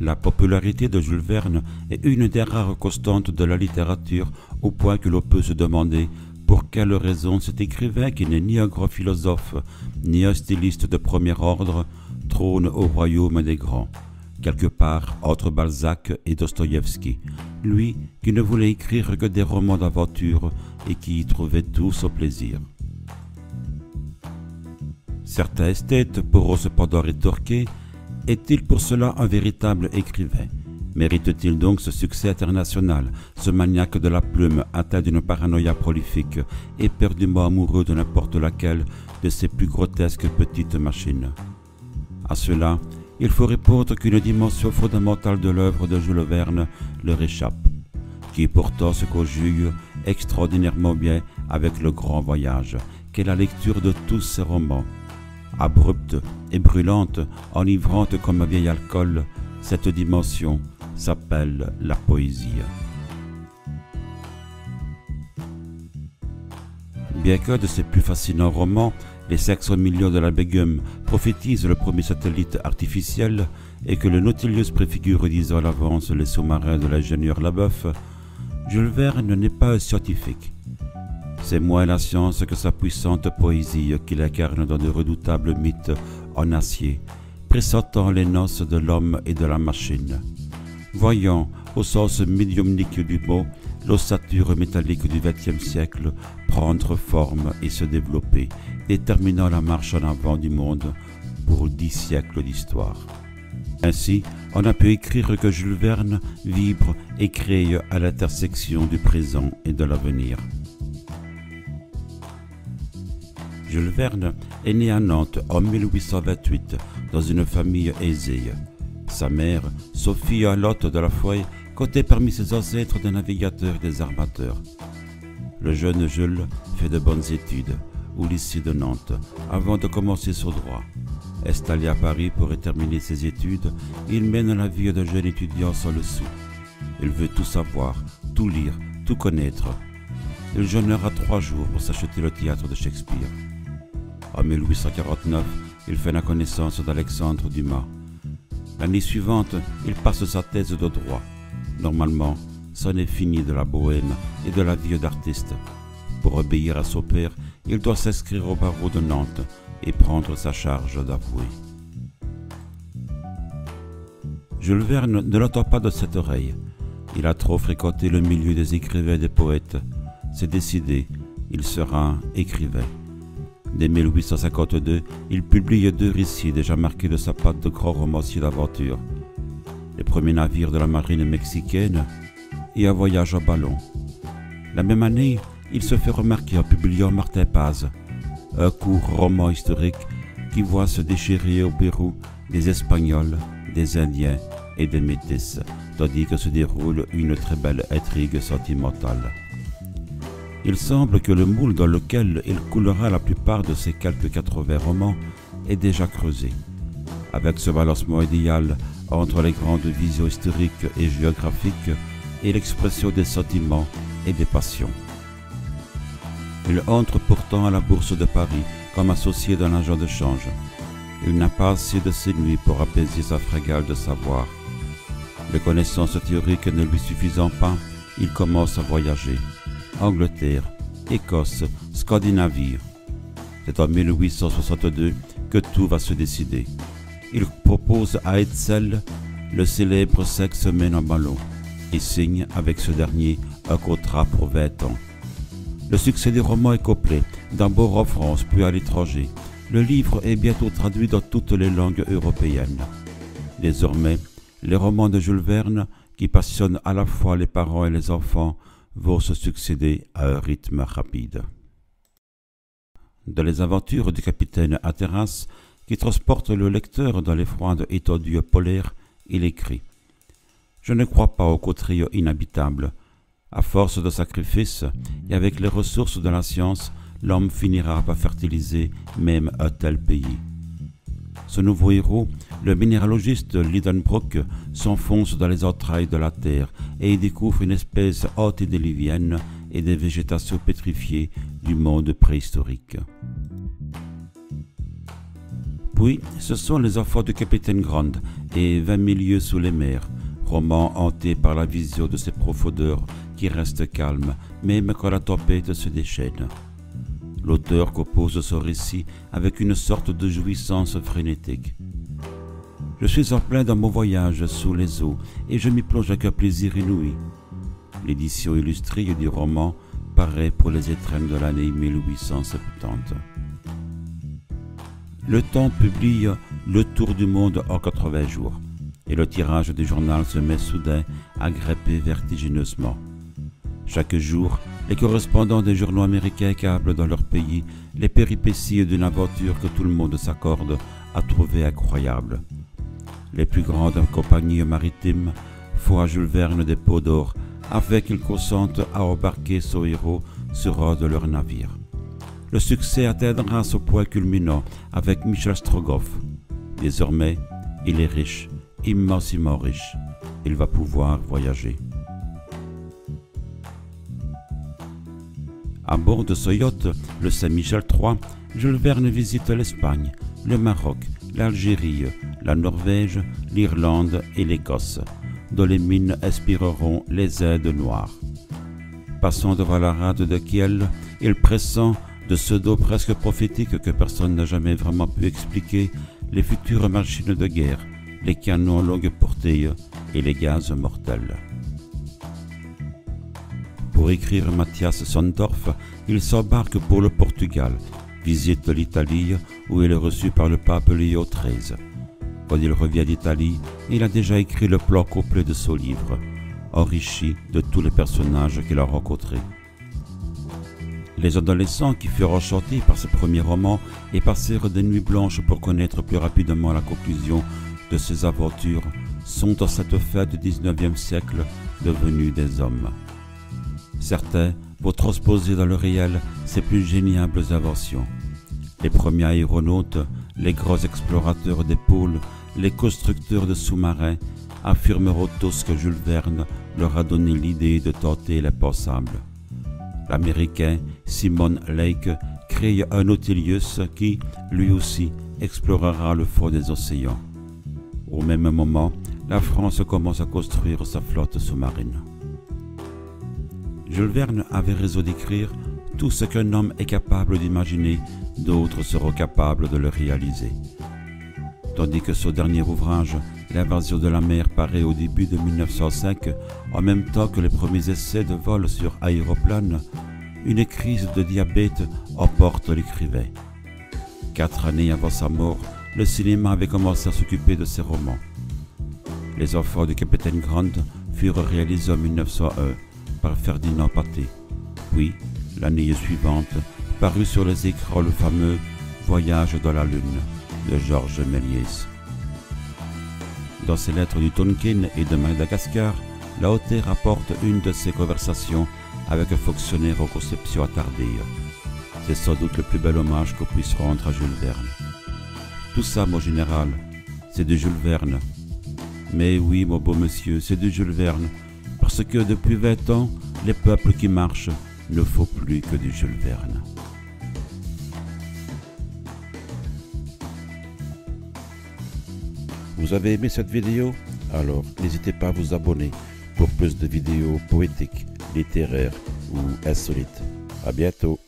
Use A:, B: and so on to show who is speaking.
A: La popularité de Jules Verne est une des rares constantes de la littérature, au point que l'on peut se demander pour quelle raison cet écrivain, qui n'est ni un grand philosophe, ni un styliste de premier ordre, trône au royaume des grands, quelque part entre Balzac et Dostoïevski, lui qui ne voulait écrire que des romans d'aventure et qui y trouvait tout son plaisir. Certains esthètes pourront cependant rétorquer: est-il pour cela un véritable écrivain? Mérite-t-il donc ce succès international, ce maniaque de la plume atteint d'une paranoïa prolifique, éperdument amoureux de n'importe laquelle de ces plus grotesques petites machines? À cela, il faut répondre qu'une dimension fondamentale de l'œuvre de Jules Verne leur échappe, qui pourtant se conjugue extraordinairement bien avec le grand voyage, qu'est la lecture de tous ces romans. Abrupte et brûlante, enivrante comme un vieil alcool, cette dimension s'appelle la poésie. Bien que de ses plus fascinants romans, les 500 millions de la Begum prophétisent le premier satellite artificiel et que le Nautilus préfigure 10 ans à l'avance les sous-marins de l'ingénieur Labeuf, Jules Verne n'est pas un scientifique. C'est moins la science que sa puissante poésie qu'il incarne dans de redoutables mythes en acier, pressentant les noces de l'homme et de la machine. Voyant, au sens médiumnique du mot, l'ossature métallique du XXe siècle prendre forme et se développer, déterminant la marche en avant du monde pour 10 siècles d'histoire. Ainsi, on a pu écrire que Jules Verne vibre et crée à l'intersection du présent et de l'avenir. Jules Verne est né à Nantes en 1828 dans une famille aisée. Sa mère, Sophie Alotte de la Foye, comptait parmi ses ancêtres des navigateurs et des armateurs. Le jeune Jules fait de bonnes études au lycée de Nantes avant de commencer son droit. Installé à Paris pour y terminer ses études, il mène la vie de jeune étudiant sans le sou. Il veut tout savoir, tout lire, tout connaître. Il jeûnera 3 jours pour s'acheter le théâtre de Shakespeare. En 1849, il fait la connaissance d'Alexandre Dumas. L'année suivante, il passe sa thèse de droit. Normalement, c'en est fini de la bohème et de la vie d'artiste. Pour obéir à son père, il doit s'inscrire au barreau de Nantes et prendre sa charge d'avoué. Jules Verne ne l'entend pas de cette oreille. Il a trop fréquenté le milieu des écrivains et des poètes. C'est décidé, il sera écrivain. Dès 1852, il publie 2 récits déjà marqués de sa patte de grand romancier d'aventure. Les premiers navires de la marine mexicaine et un voyage en ballon. La même année, il se fait remarquer en publiant Martin Paz, un court roman historique qui voit se déchirer au Pérou des Espagnols, des Indiens et des Métis, tandis que se déroule une très belle intrigue sentimentale. Il semble que le moule dans lequel il coulera la plupart de ses quelques 80 romans est déjà creusé, avec ce balancement idéal entre les grandes visions historiques et géographiques et l'expression des sentiments et des passions. Il entre pourtant à la Bourse de Paris comme associé d'un agent de change. Il n'a pas assez de ses nuits pour apaiser sa fringale de savoir. Les connaissances théoriques ne lui suffisant pas, il commence à voyager. Angleterre, Écosse, Scandinavie. C'est en 1862 que tout va se décider. Il propose à Hetzel le célèbre 5 semaines en ballon et signe avec ce dernier un contrat pour 20 ans. Le succès du roman est complet, d'abord en France puis à l'étranger. Le livre est bientôt traduit dans toutes les langues européennes. Désormais, les romans de Jules Verne, qui passionnent à la fois les parents et les enfants, vont se succéder à un rythme rapide. Dans les aventures du capitaine Hatteras, qui transporte le lecteur dans les froides étendues polaires, il écrit « Je ne crois pas aux contrées inhabitables. À force de sacrifices et avec les ressources de la science, l'homme finira par fertiliser même un tel pays. » Ce nouveau héros, le minéralogiste Lidenbrock, s'enfonce dans les entrailles de la terre et y découvre une espèce antédiluvienne et des végétations pétrifiées du monde préhistorique. Puis, ce sont les enfants du capitaine Grant et 20 000 lieues sous les mers, roman hanté par la vision de ces profondeurs qui restent calmes, même quand la tempête se déchaîne. L'auteur compose son récit avec une sorte de jouissance frénétique. Je suis en plein dans mon voyage sous les eaux et je m'y plonge avec un plaisir inouï. L'édition illustrée du roman paraît pour les étrennes de l'année 1870. Le Temps publie Le Tour du monde en 80 jours et le tirage du journal se met soudain à grimper vertigineusement. Chaque jour, les correspondants des journaux américains câblent dans leur pays les péripéties d'une aventure que tout le monde s'accorde à trouver incroyable. Les plus grandes compagnies maritimes font à Jules Verne des pots d'or afin qu'il consente à embarquer son héros sur un de leurs navires. Le succès atteindra son point culminant avec Michel Strogoff. Désormais, il est riche, immensément riche. Il va pouvoir voyager. À bord de ce yacht, le Saint-Michel III, Jules Verne visite l'Espagne, le Maroc, l'Algérie, la Norvège, l'Irlande et l'Écosse, dont les mines inspireront les Indes noires. Passant devant la rade de Kiel, il pressent, de ce dos presque prophétique que personne n'a jamais vraiment pu expliquer, les futures machines de guerre, les canons longue portée et les gaz mortels. Pour écrire Matthias Sonndorf, il s'embarque pour le Portugal, visite l'Italie où il est reçu par le pape Léo XIII. Quand il revient d'Italie, il a déjà écrit le plan complet de son livre, enrichi de tous les personnages qu'il a rencontrés. Les adolescents qui furent enchantés par ce premier roman et passèrent des nuits blanches pour connaître plus rapidement la conclusion de ses aventures sont en cette fin du XIXe siècle devenus des hommes. Certains vont transposer dans le réel ses plus géniales inventions. Les premiers aéronautes, les grands explorateurs des pôles, les constructeurs de sous-marins affirmeront tous que Jules Verne leur a donné l'idée de tenter l'impensable. L'Américain Simon Lake crée un Nautilus qui, lui aussi, explorera le fond des océans. Au même moment, la France commence à construire sa flotte sous-marine. Jules Verne avait raison d'écrire « Tout ce qu'un homme est capable d'imaginer, d'autres seront capables de le réaliser ». Tandis que son dernier ouvrage, L'invasion de la mer, paraît au début de 1905, en même temps que les premiers essais de vol sur aéroplane, une crise de diabète emporte l'écrivain. 4 années avant sa mort, le cinéma avait commencé à s'occuper de ses romans. Les enfants du capitaine Grant furent réalisés en 1901 par Ferdinand Pathé. Puis, l'année suivante, parut sur les écrans le fameux Voyage dans la Lune de Georges Méliès. Dans ses lettres du Tonkin et de Madagascar, l'auteur rapporte une de ses conversations avec un fonctionnaire aux conceptions attardées. C'est sans doute le plus bel hommage qu'on puisse rendre à Jules Verne. Tout ça, mon général, c'est de Jules Verne. Mais oui, mon beau monsieur, c'est de Jules Verne, parce que depuis 20 ans, les peuples qui marchent ne font plus que du Jules Verne. Vous avez aimé cette vidéo? Alors, n'hésitez pas à vous abonner pour plus de vidéos poétiques, littéraires ou insolites. À bientôt!